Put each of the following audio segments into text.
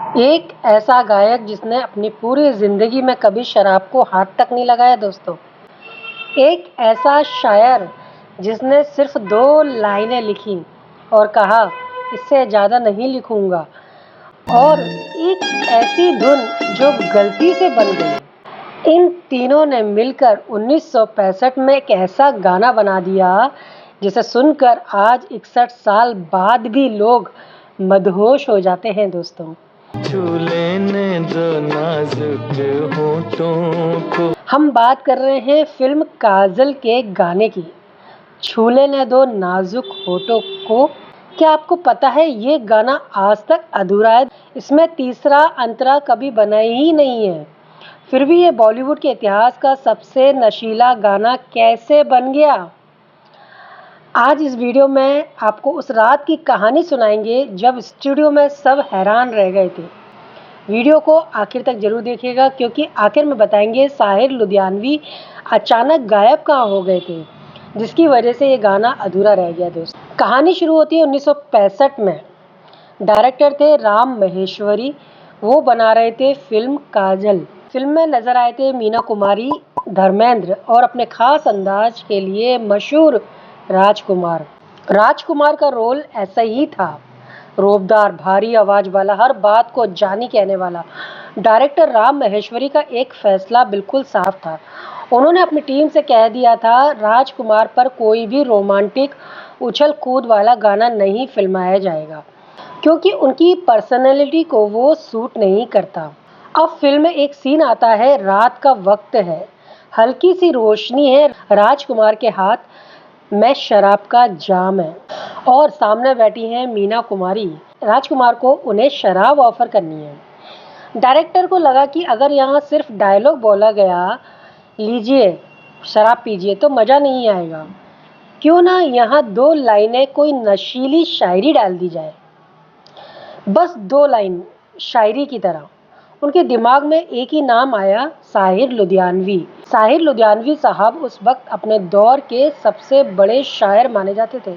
एक ऐसा गायक जिसने अपनी पूरी ज़िंदगी में कभी शराब को हाथ तक नहीं लगाया दोस्तों। एक ऐसा शायर जिसने सिर्फ़ 2 लाइनें लिखी और कहा इससे ज़्यादा नहीं लिखूँगा, और एक ऐसी धुन जो गलती से बन गई। इन तीनों ने मिलकर 1965 में एक ऐसा गाना बना दिया जिसे सुनकर आज 61 साल बाद भी लोग मदहोश हो जाते हैं दोस्तों। छू लेने दो नाजुक होठों को। हम बात कर रहे हैं फिल्म काजल के गाने की, छू लेने दो नाजुक होठों को। क्या आपको पता है ये गाना आज तक अधूरा है? इसमें तीसरा अंतरा कभी बना ही नहीं है। फिर भी ये बॉलीवुड के इतिहास का सबसे नशीला गाना कैसे बन गया? आज इस वीडियो में आपको उस रात की कहानी सुनाएंगे जब स्टूडियो में सब हैरान रह गए थे। वीडियो को आखिर तक जरूर देखिएगा क्योंकि आखिर में बताएंगे साहिर लुधियानवी अचानक गायब कहाँ हो गए थे, जिसकी वजह से ये गाना अधूरा रह गया दोस्तों। कहानी शुरू होती है 1965 में। डायरेक्टर थे राम महेश्वरी। वो बना रहे थे फिल्म काजल। फिल्म में नजर आए थे मीना कुमारी, धर्मेंद्र और अपने खास अंदाज के लिए मशहूर राजकुमार। राजकुमार का रोल ऐसा ही था, रोबदार, भारी आवाज वाला, हर बात को जानी कहने वाला। डायरेक्टर राम महेश्वरी का एक फैसला बिल्कुल साफ था। उन्होंने अपनी टीम से कह दिया था राजकुमार पर कोई भी रोमांटिक उछल कूद वाला गाना नहीं फिल्माया जाएगा क्योंकि उनकी पर्सनैलिटी को वो सूट नहीं करता। अब फिल्म में एक सीन आता है, रात का वक्त है, हल्की सी रोशनी है, राजकुमार के हाथ में शराब का जाम है और सामने बैठी हैं मीना कुमारी। राजकुमार को उन्हें शराब ऑफर करनी है। डायरेक्टर को लगा कि अगर यहाँ सिर्फ डायलॉग बोला गया, लीजिए शराब पीजिए, तो मज़ा नहीं आएगा। क्यों ना यहाँ 2 लाइनें कोई नशीली शायरी डाल दी जाए, बस 2 लाइन शायरी की तरह। उनके दिमाग में एक ही नाम आया, साहिर लुधियानवी। साहिर लुधियानवी साहब उस वक्त अपने दौर के सबसे बड़े शायर माने जाते थे।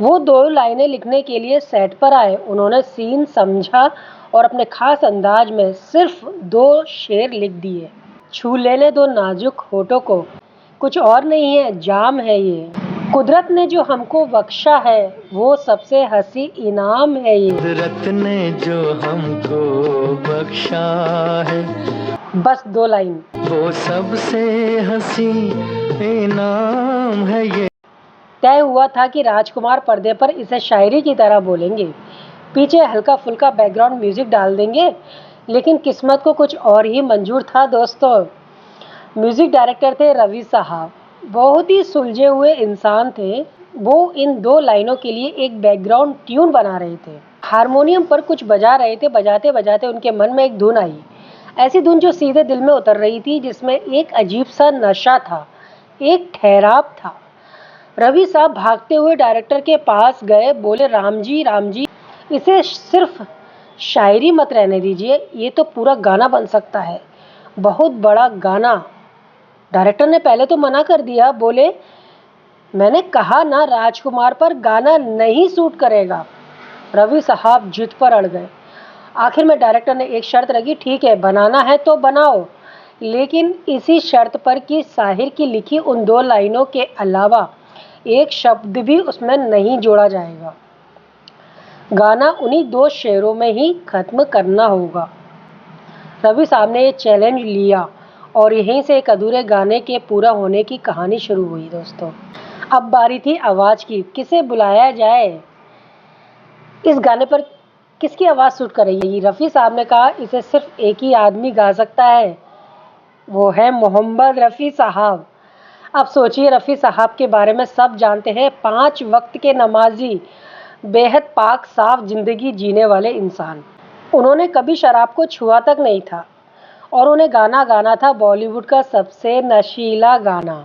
वो 2 लाइनें लिखने के लिए सेट पर आए। उन्होंने सीन समझा और अपने खास अंदाज में सिर्फ 2 शेर लिख दिए, छू लेने दो नाजुक होठों को, कुछ और नहीं है, जाम है ये। कुदरत ने जो हमको बख्शा है वो सबसे हंसी इनाम है ये। कुदरत ने जो हमको बख्शा है, बस 2 लाइन, वो सबसे हंसी इनाम है ये। तय हुआ था कि राजकुमार पर्दे पर इसे शायरी की तरह बोलेंगे, पीछे हल्का फुल्का बैकग्राउंड म्यूजिक डाल देंगे। लेकिन किस्मत को कुछ और ही मंजूर था दोस्तों। म्यूजिक डायरेक्टर थे रवि साहब, बहुत ही सुलझे हुए इंसान थे। वो इन 2 लाइनों के लिए एक बैकग्राउंड ट्यून बना रहे थे, हारमोनियम पर कुछ बजा रहे थे। बजाते बजाते उनके मन में एक धुन आई, ऐसी धुन जो सीधे दिल में उतर रही थी, जिसमें एक अजीब सा नशा था, एक ठहराव था। रवि साहब भागते हुए डायरेक्टर के पास गए, बोले राम जी, इसे सिर्फ शायरी मत रहने दीजिए, ये तो पूरा गाना बन सकता है, बहुत बड़ा गाना। डायरेक्टर ने पहले तो मना कर दिया, बोले मैंने कहा ना राजकुमार पर गाना नहीं सूट करेगा। रवि साहब जिद पर अड़ गए। आखिर में डायरेक्टर ने एक शर्त रखी, ठीक है बनाना है तो बनाओ, लेकिन इसी शर्त पर कि साहिर की लिखी उन 2 लाइनों के अलावा एक शब्द भी उसमें नहीं जोड़ा जाएगा। गाना उन्हीं 2 शेरों में ही खत्म करना होगा। रवि साहब ने ये चैलेंज लिया और यहीं से एक अधूरे गाने के पूरा होने की कहानी शुरू हुई दोस्तों। अब बारी थी आवाज़ की, किसे बुलाया जाए? इस गाने पर किसकी आवाज़ सूट करेगी? रफ़ी साहब ने कहा इसे सिर्फ एक ही आदमी गा सकता है, वो है मोहम्मद रफ़ी साहब। अब सोचिए, रफ़ी साहब के बारे में सब जानते हैं, 5 वक्त के नमाजी, बेहद पाक साफ जिंदगी जीने वाले इंसान। उन्होंने कभी शराब को छुआ तक नहीं था और उन्हें गाना गाना था बॉलीवुड का सबसे नशीला गाना।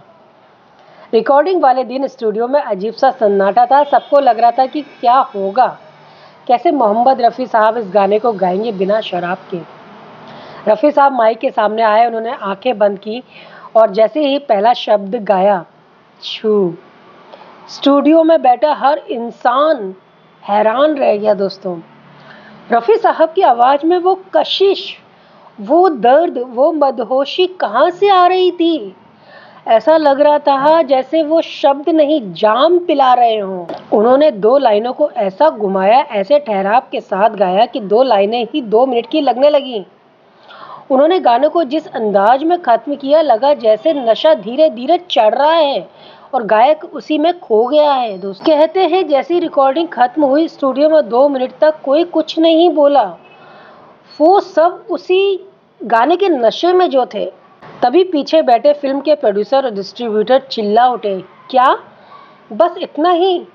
रिकॉर्डिंग वाले दिन स्टूडियो में अजीब सा सन्नाटा था। सबको लग रहा था कि क्या होगा, कैसे मोहम्मद रफ़ी साहब इस गाने को गाएंगे बिना शराब के। रफ़ी साहब माइक के सामने आए, उन्होंने आंखें बंद की और जैसे ही पहला शब्द गाया, छू, स्टूडियो में बैठा हर इंसान हैरान रह गया दोस्तों। रफ़ी साहब की आवाज़ में वो कशिश, वो दर्द, वो मदहोशी कहाँ से आ रही थी? ऐसा लग रहा था जैसे वो शब्द नहीं जाम पिला रहे हों। उन्होंने 2 लाइनों को ऐसा घुमाया, ऐसे ठहराव के साथ गाया कि 2 लाइनें ही 2 मिनट की लगने लगीं। उन्होंने गाने को जिस अंदाज में खत्म किया, लगा जैसे नशा धीरे-धीरे चढ़ रहा है और गायक उसी में खो गया है। दोस्तों कहते हैं जैसी रिकॉर्डिंग खत्म हुई, स्टूडियो में 2 मिनट तक कोई कुछ नहीं बोला। वो सब उसी गाने के नशे में जो थे। तभी पीछे बैठे फिल्म के प्रोड्यूसर और डिस्ट्रीब्यूटर चिल्ला उठे, क्या बस इतना ही?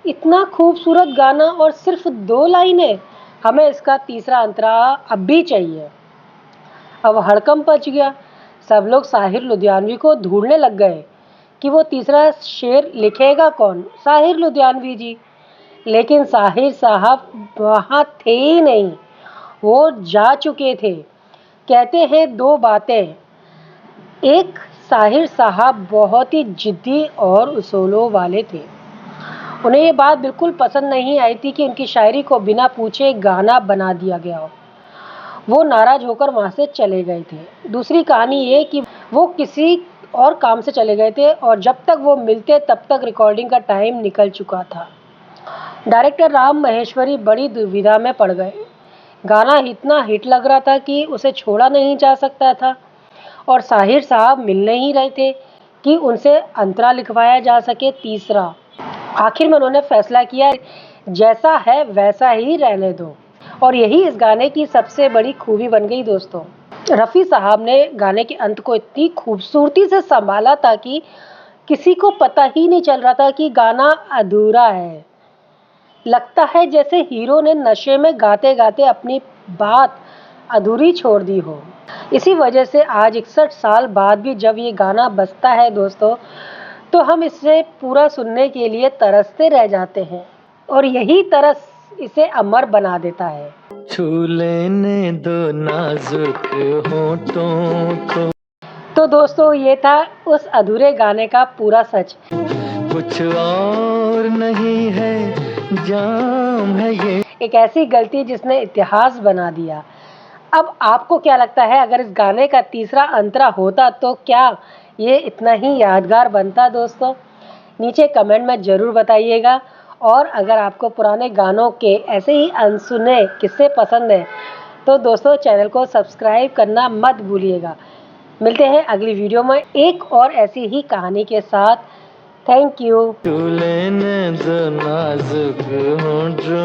इतना खूबसूरत गाना और सिर्फ 2 लाइनें? हमें इसका तीसरा अंतरा अब भी चाहिए। अब हड़कंप मच गया। सब लोग साहिर लुधियानवी को ढूंढने लग गए कि वो तीसरा शेर लिखेगा कौन? साहिर लुधियानवी जी। लेकिन साहिर साहब वहाँ थे ही नहीं, वो जा चुके थे। कहते हैं 2 बातें। एक, साहिर साहब बहुत ही जिद्दी और उसूलों वाले थे। उन्हें ये बात बिल्कुल पसंद नहीं आई थी कि उनकी शायरी को बिना पूछे गाना बना दिया गया हो। वो नाराज होकर वहाँ से चले गए थे। दूसरी कहानी ये कि वो किसी और काम से चले गए थे और जब तक वो मिलते तब तक रिकॉर्डिंग का टाइम निकल चुका था। डायरेक्टर राम महेश्वरी बड़ी दुविधा में पड़ गए। गाना इतना हिट लग रहा था कि उसे छोड़ा नहीं जा सकता था और साहिर साहब मिल नहीं रहे थे कि उनसे अंतरा लिखवाया जा सके तीसरा। आखिर में उन्होंने फैसला किया, जैसा है वैसा ही रहने दो। और यही इस गाने की सबसे बड़ी खूबी बन गई दोस्तों। रफ़ी साहब ने गाने के अंत को इतनी खूबसूरती से संभाला था कि किसी को पता ही नहीं चल रहा था कि गाना अधूरा है। लगता है जैसे हीरो ने नशे में गाते गाते अपनी बात अधूरी छोड़ दी हो। इसी वजह से आज 61 साल बाद भी जब ये गाना बजता है दोस्तों, तो हम इसे पूरा सुनने के लिए तरसते रह जाते हैं और यही तरस इसे अमर बना देता है। छू लेने दो नाजुक होठों को। तो दोस्तों ये था उस अधूरे गाने का पूरा सच। कुछ और नहीं है, जाम है ये। एक ऐसी गलती जिसने इतिहास बना दिया। अब आपको क्या लगता है, अगर इस गाने का तीसरा अंतरा होता तो क्या ये इतना ही यादगार बनता दोस्तों? नीचे कमेंट में ज़रूर बताइएगा। और अगर आपको पुराने गानों के ऐसे ही अनसुने किस्से पसंद हैं तो दोस्तों चैनल को सब्सक्राइब करना मत भूलिएगा। मिलते हैं अगली वीडियो में एक और ऐसी ही कहानी के साथ। Thank you. छू लेने दो नाजुक होठों